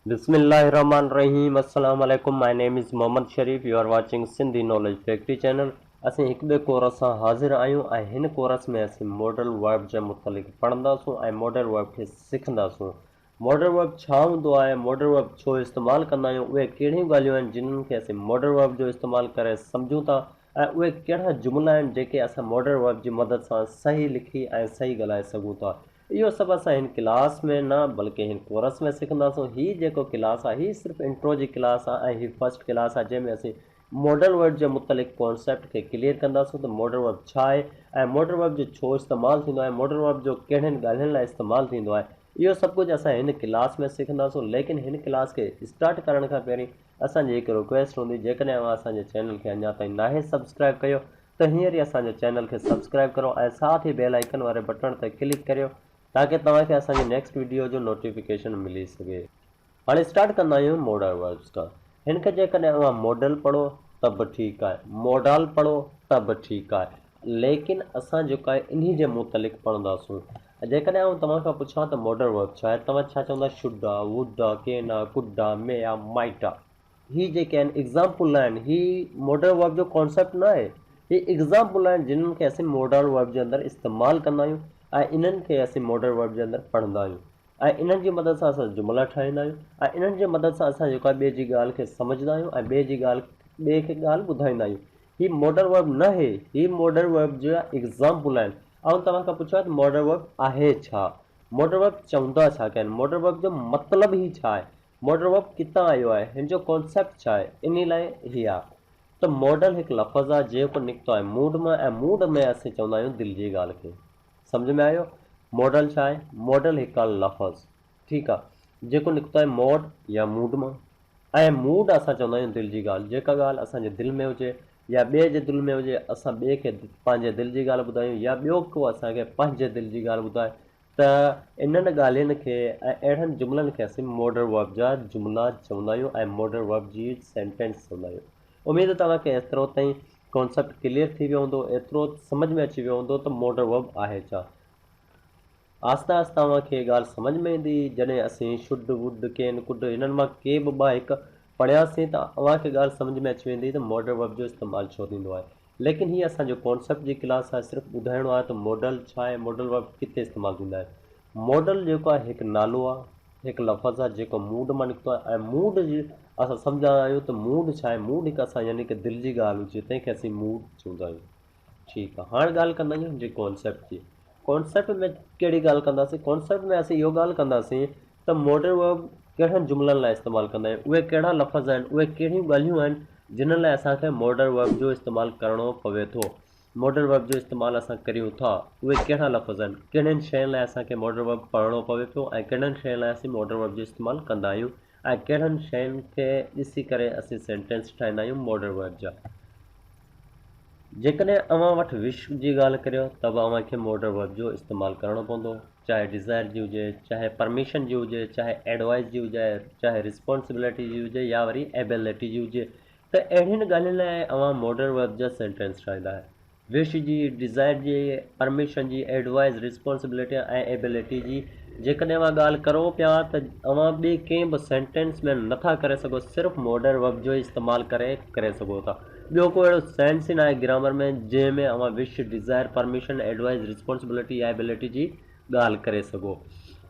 बिस्मिल्लाहिर्रहमानिर्रहीम अस्सलाम वालेकुम। My name is Mohammad Sharif. You are watching Sindhi knowledge factory channel. असीं हिकु ॿिए कोर्स सां हाज़िर आहियूं ऐं हिन कोर्स में असीं मॉडल वर्ब जे मुतलिक़ पढ़ंदासूं ऐं मॉडल वर्ब खे सिखंदासूं। मॉडल वर्ब छा हूंदो आहे, मॉडल वर्ब छो इस्तेमालु कंदा आहियूं, उहे कहिड़ियूं ॻाल्हियूं आहिनि जिन्हनि खे असीं मॉडल वर्ब जो इस्तेमालु करे सम्झूं था ऐं उहे कहिड़ा जुमिला आहिनि जेके असां मॉडल वर्ब जी मदद सां सही लिखी ऐं सही ॻाल्हाए सघूं था। इहो सभु असां हिन क्लास में न बल्कि हिन कोर्स में सिखंदासूं। हीउ जेको क्लास आहे हीउ सिर्फ़ु इंट्रो जी क्लास आहे ऐं हीउ फस्ट क्लास आहे जंहिंमें असीं मॉडल वर्ब जे मुतलिक़ कॉन्सेप्ट खे क्लियर कंदासूं त मॉडल वर्ब छा आहे ऐं मॉडल वर्ब जो छो इस्तेमालु थींदो आहे, मॉडल वर्ब जो कहिड़ियुनि ॻाल्हियुनि लाइ इस्तेमालु थींदो आहे। इहो सभु कुझु असां हिन क्लास में सिखंदासूं। लेकिन हिन क्लास खे स्टार्ट करण खां पहिरीं असांजी हिकु रिक्वेस्ट हूंदी, जेकॾहिं अव्हां असांजे चैनल खे अञा ताईं नाहे सब्सक्राइब कयो त हींअर ई असांजे चैनल खे सब्सक्राइब करो ऐं साथ ई बेल आइकन वारे बटण ते क्लिक करियो ताकि तव्हांखे असांजी नेक्स्ट वीडियो जो नोटिफिकेशन मिली सघे। हाणे स्टार्ट कंदा आहियूं मॉडल वर्ब्स खां। हिन खे जेकॾहिं तव्हां मॉडल पढ़ो त बि ठीकु आहे, मॉडल पढ़ो त बि ठीकु आहे, लेकिन असां जेको आहे इन्ही जे मुतलिक़ पढ़ंदासूं। जेकॾहिं आउं तव्हां खां पुछां त मॉडल वर्ब छा आहे, तव्हां छा चवंदा? शुड आहे, वुड आहे, कैन आहे, कुड आहे, मे आहे, माइट आहे। ही जेके आहिनि एग्ज़ाम्पल आहिनि, ही मॉडल वर्ब जो कॉन्सेप्ट न आहे। ही एग्ज़ाम्पल आहिनि जिन्हनि खे असीं मॉडल वर्ब जे अंदरि इस्तेमालु कंदा आहियूं ऐं इन्हनि खे असीं मॉडल वर्ब जे अंदरि पढ़ंदा आहियूं ऐं इन्हनि जी मदद सां असां जुमिला ठाहींदा आहियूं ऐं इन्हनि जी मदद सां असां जेको आहे ॿिए जी ॻाल्हि खे सम्झंदा आहियूं ऐं ॿिए जी ॻाल्हि ॿिए खे ॻाल्हि ॿुधाईंदा आहियूं। ही मॉडल वर्ब न आहे, ही मॉडल वर्ब जा एग्ज़ाम्पल आहिनि। ऐं तव्हां खां पुछो त मॉडल वर्ब आहे छा, मॉडल वर्ब चवंदा छा कया आहिनि, मॉडल वर्ब जो मतिलबु ई छा आहे, मॉडल वर्ब किथां आयो आहे, हिन जो कॉन्सेप्ट छा आहे, इन लाइ ही आहे। त मॉडल हिकु लफ़्ज़ आहे जेको निकितो आहे मूड मां ऐं मूड में असीं चवंदा आहियूं दिलि जी ॻाल्हि खे। सम्झ में आयो? मॉडल छा आहे? मॉडल हिकु आहे लफ़्ज़, ठीकु आहे, जेको निकितो आहे मॉड या मूड मां ऐं मूड असां चवंदा आहियूं दिलि जी ॻाल्हि। जेका ॻाल्हि असांजे दिलि में हुजे या ॿिए जे दिलि में हुजे, असां ॿिए खे पंहिंजे दिलि जी ॻाल्हि ॿुधायूं या ॿियो को असांखे पंहिंजे दिलि जी ॻाल्हि ॿुधाए, त इन्हनि ॻाल्हियुनि खे ऐं अहिड़नि जुमिलनि खे असीं मॉडल वर्ब जा जुमिला चवंदा आहियूं ऐं मॉडल वर्ब जी सेंटेंस चवंदा आहियूं। उमेदु तव्हांखे एतिरो ताईं कॉन्सेप्ट क्लियर थी वियो हूंदो, एतिरो सम्झ में अची वियो हूंदो त मॉडल वर्ब आहे छा। आहिस्ता आहिस्ता तव्हांखे ॻाल्हि सम्झ में ईंदी जॾहिं असीं शुड, वुड, कैन, कुड इन्हनि मां के बि ॿ हिकु पढ़ियासीं त तव्हांखे ॻाल्हि सम्झ में अची वेंदी त मॉडल वर्ब जो इस्तेमालु छो थींदो आहे। लेकिन हीअ असांजो कॉन्सेप्ट जी क्लास आहे, सिर्फ़ु ॿुधाइणो आहे त मॉडल छा आहे, मॉडल वर्ब किथे इस्तेमालु थींदा आहिनि। मॉडल जेको आहे हिकु नालो आहे, हिकु लफ़्ज़ आहे जेको मूड मां निकितो आहे ऐं मूड जी असां सम्झंदा आहियूं त मूड छा आहे, मूड हिकु असां यानी की दिलि जी ॻाल्हि हुजे तंहिंखे असीं मूड चवंदा आहियूं। ठीकु आहे, हाणे ॻाल्हि कंदा आहियूं जे कॉन्सेप्ट जी। कॉन्सेप्ट में कहिड़ी ॻाल्हि कंदासीं? कॉन्सेप्ट में असीं इहो ॻाल्हि कंदासीं त मॉडल वर्ब कहिड़नि जुमिलनि लाइ इस्तेमालु कंदा आहियूं, उहे कहिड़ा लफ़्ज़ आहिनि, उहे कहिड़ियूं ॻाल्हियूं आहिनि जिन लाइ असांखे मॉडल वर्ब जो इस्तेमालु करिणो पवे थो। मॉडल वर्ब जो इस्तेमालु असां करियूं था, उहे कहिड़ा लफ़्ज़ आहिनि, कहिड़ियुनि शयुनि लाइ असांखे मॉडल वर्ब पढ़णो पवे पियो ऐं कहिड़ियुनि शयुनि लाइ असीं मॉडल वर्ब जो इस्तेमालु कंदा आहियूं ऐं कहिड़ियुनि शयुनि खे ॾिसी करे असीं सेंटेंस ठाहींदा आहियूं मॉडल वर्ब जा। जेकॾहिं अव्हां वटि विश जी ॻाल्हि करियो त बि अव्हांखे मॉडल वर्ब जो इस्तेमालु करिणो पवंदो, चाहे डिज़ायर जी हुजे, चाहे परमिशन जी हुजे, चाहे एडवाइस जी हुजे, चाहे रिस्पॉन्सिबिलिटी जी हुजे या वरी एबिलिटी जी हुजे। त अहिड़ियुनि ॻाल्हियुनि लाइ अव्हां मॉडल वर्ब जा सेंटेंस ठाहींदा आहियो। विश जी, डिज़ायर जी, परमिशन जी, एडवाइस, रिस्पॉन्सिबिलिटी ऐं एबिलिटी जी जेकॾहिं अव्हां ॻाल्हि करो पिया त अव्हां ॿिए कंहिं बि सेंटेंस में नथा करे सघो, सिर्फ़ु मॉडल वर्ब जो इस्तेमालु करे सघो था। ॿियो को अहिड़ो सेंस ई न आहे ग्रामर में जंहिंमें अव्हां wish, desire, permission, advice, responsibility या एबिलिटी जी ॻाल्हि करे सघो।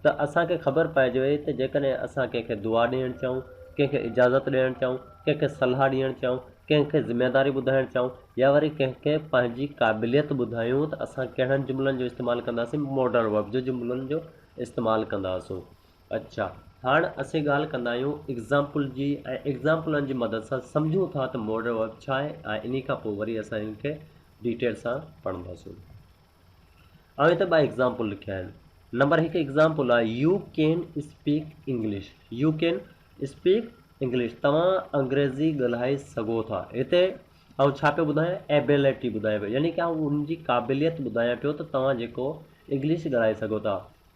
त असांखे ख़बर पइजी वई त जेकॾहिं असां कंहिंखे दुआ ॾियणु चाहियूं, कंहिंखे इजाज़त ॾियणु चाहियूं, कंहिंखे सलाह ॾियणु चाहियूं, कंहिंखे ज़िमेदारी ॿुधाइणु चाहियूं या वरी कंहिंखे पंहिंजी क़ाबिलियत ॿुधायूं त असां कहिड़नि जुमिलनि जो इस्तेमालु कंदासीं? मॉडल वर्ब जो जुमिलनि जो इस्तेमालु कंदासीं। अच्छा, हाणे असीं ॻाल्हि कंदा आहियूं एग्ज़ाम्पल जी ऐं एग्ज़ाम्पलनि जी मदद सां सम्झूं था त मॉडल वर्ब छा आहे ऐं इन खां पोइ वरी असां हिनखे डिटेल सां पढ़ंदासीं। ऐं हिते ॿ एग्ज़ाम्पल लिखिया आहिनि। नंबर हिकु एग्ज़ाम्पल आहे U can speak English. U can speak English, तव्हां अंग्रेज़ी ॻाल्हाए सघो था। हिते ऐं छा पियो ॿुधायां? एबिलिटी ॿुधायां पियो, यानी कि उनजी क़ाबिलियत ॿुधायां पियो त तव्हां जेको इंग्लिश ॻाल्हाए सघो था।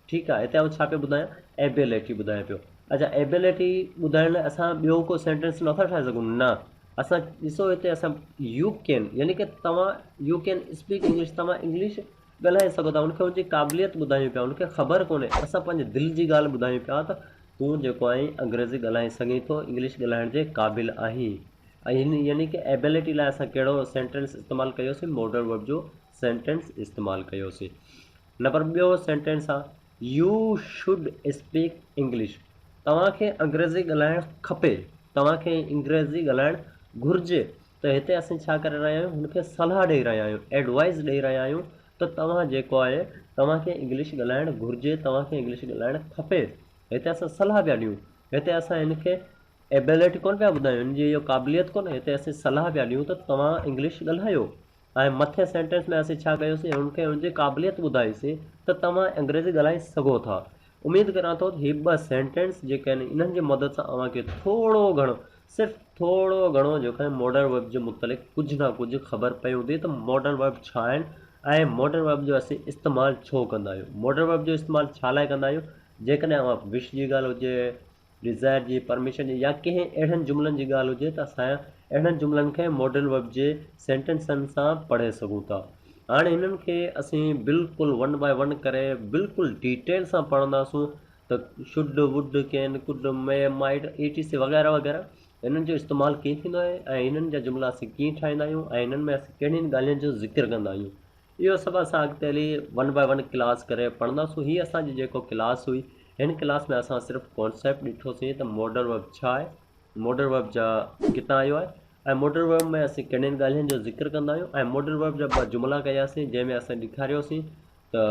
ठीकु आहे, हिते छा पियो ॿुधायां? एबिलिटी ॿुधायां पियो। अच्छा, एबिलिटी ॿुधाइण लाइ असां ॿियो को सेंटेंस नथा ठाहे सघूं? न, असां ॾिसो हिते असां यू कैन यानी कि तव्हां यू कैन स्पीक इंग्लिश, तव्हां इंग्लिश ॻाल्हाए सघो था, उनखे उनजी क़ाबिलियत ॿुधायूं पिया, उनखे ख़बर कोन्हे, असां पंहिंजे दिलि जी ॻाल्हि ॿुधायूं पिया त तूं जेको आहीं अंग्रेज़ी ॻाल्हाए सघीं थो, इंग्लिश ॻाल्हाइण जे क़ाबिल आहीं। ऐं यानी कि एबिलिटी लाइ असां कहिड़ो सेंटेंस इस्तेमालु कयोसीं, मॉडल वर्ब जो सेंटेंस इस्तेमालु कयोसीं। नंबर ॿियो सेंटेंस आहे यू शुड स्पीक इंग्लिश। तव्हांखे अंग्रेज़ी ॻाल्हाइणु खपे, तव्हांखे अंग्रेज़ी ॻाल्हाइणु घुरिजे। त हिते असीं छा करे रहिया आहियूं, हुनखे सलाह ॾेई रहिया आहियूं, एडवाइस ॾेई रहिया आहियूं त तव्हां जेको आहे तव्हांखे इंग्लिश ॻाल्हाइणु घुरिजे, तव्हांखे इंग्लिश ॻाल्हाइणु खपे। हिते असां सलाह पिया ॾियूं, हिते असां हिनखे एबिलिटी कोन पिया ॿुधायूं, हिनजी इहो क़ाबिलियत कोन्हे, हिते असीं सलाह पिया ॾियूं त तव्हां इंग्लिश ॻाल्हायो। ऐं मथे सेंटेंस में असीं छा कयोसीं, हुनखे हुनजी क़ाबिलियत ॿुधाईसीं त तव्हां अंग्रेज़ी ॻाल्हाए सघो था। उमेदु करां थो हीअ ॿ सेंटेंस जेके आहिनि इन्हनि जी मदद सां तव्हांखे थोरो घणो, सिर्फ़ु थोरो घणो जेको आहे मॉडल वर्ब जे मुतलिक़ कुझु न कुझु ख़बर पई हूंदी त मॉडल वर्ब छा आहिनि ऐं मॉडल वर्ब जो असीं इस्तेमालु छो कंदा आहियूं। मॉडल वर्ब जो इस्तेमालु छा लाइ कंदा आहियूं, जेकॾहिं विश जी ॻाल्हि हुजे, डिज़ायर जी, परमिशन जी, या कंहिं अहिड़नि जुमलनि जी ॻाल्हि हुजे त असां अहिड़नि जुमलनि खे मॉडल वर्ब जे सेंटेंसनि सां पढ़े सघूं था। हाणे हिननि खे असीं बिल्कुलु वन बाय वन करे बिल्कुलु डिटेल सां पढ़ंदासूं त शुड, वुड, कैन, कुड, मे, माइट, ETC वग़ैरह वग़ैरह हिननि जो इस्तेमालु कीअं थींदो आहे ऐं हिननि जा जुमला असीं कीअं ठाहींदा आहियूं ऐं हिननि में असीं कहिड़ियुनि ॻाल्हियुनि जो ज़िक्र कंदा आहियूं। इहो सभु असां अॻिते हली वन बाय वन क्लास करे पढ़ंदासूं। हीअ असांजी जेको क्लास हुई, हिन क्लास में असां सिर्फ़ु कॉन्सेप्ट ॾिठोसीं त मॉडल वर्ब छा आहे, मॉडल वर्ब जा किथां आयो आहे ऐं मॉडल वर्ब में असीं कहिड़ियुनि ॻाल्हियुनि जो ज़िक्र कंदा आहियूं ऐं मॉडल वर्ब जा ॿ जुमला कयासीं जंहिंमें असां ॾेखारियोसीं त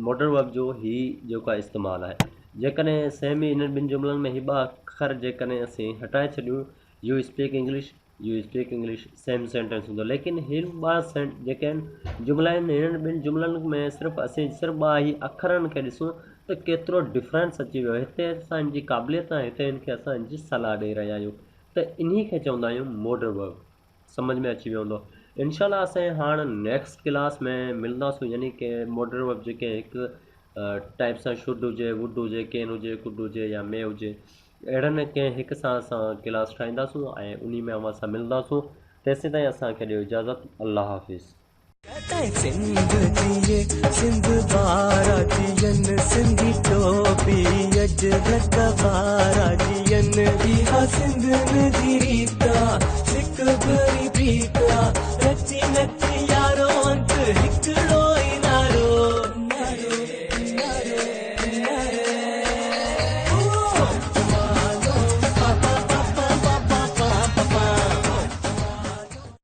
मॉडल वर्ब जो ही जेको आहे इस्तेमालु आहे। जेकॾहिं सेम ई हिननि ॿिनि जुमलनि में ही ॿ अखर जेकॾहिं असीं हटाए छॾियूं, U speak English, U speak English, same sentence हूंदो। लेकिन हिन ॿ जेके आहिनि जुमला आहिनि, हिननि ॿिनि जुमलनि में सिर्फ़ु असीं ॿ ही अखरनि खे ॾिसूं त केतिरो डिफरेंस अची वियो। हिते असां हिनजी क़ाबिलियत आहे, हिते हिनखे असां हिनजी सलाह ॾेई रहिया आहियूं, त इन्ही खे चवंदा आहियूं मॉडल वर्ब। सम्झ में अची वियो हूंदो। इंशाल्लाह असां हाणे नेक्स्ट क्लास में मिलंदासीं, यानी कि मॉडल वर्ब जेके हिकु टाइप सां शुड हुजे, वुड हुजे, कैन हुजे, कुड हुजे या मे हुजे, अहिड़नि कंहिं हिक सां असां क्लास ठाहींदासूं ऐं उन में असां मिलंदासूं। तेसीं ताईं असांखे ॾियो इजाज़त। अल्लाह हाफ़िज़। सिंध बारा जियन सिंधी टोपी अजरक बारा जियन इहा सिंध नदी रीता सिक भरी प्रीता रची नची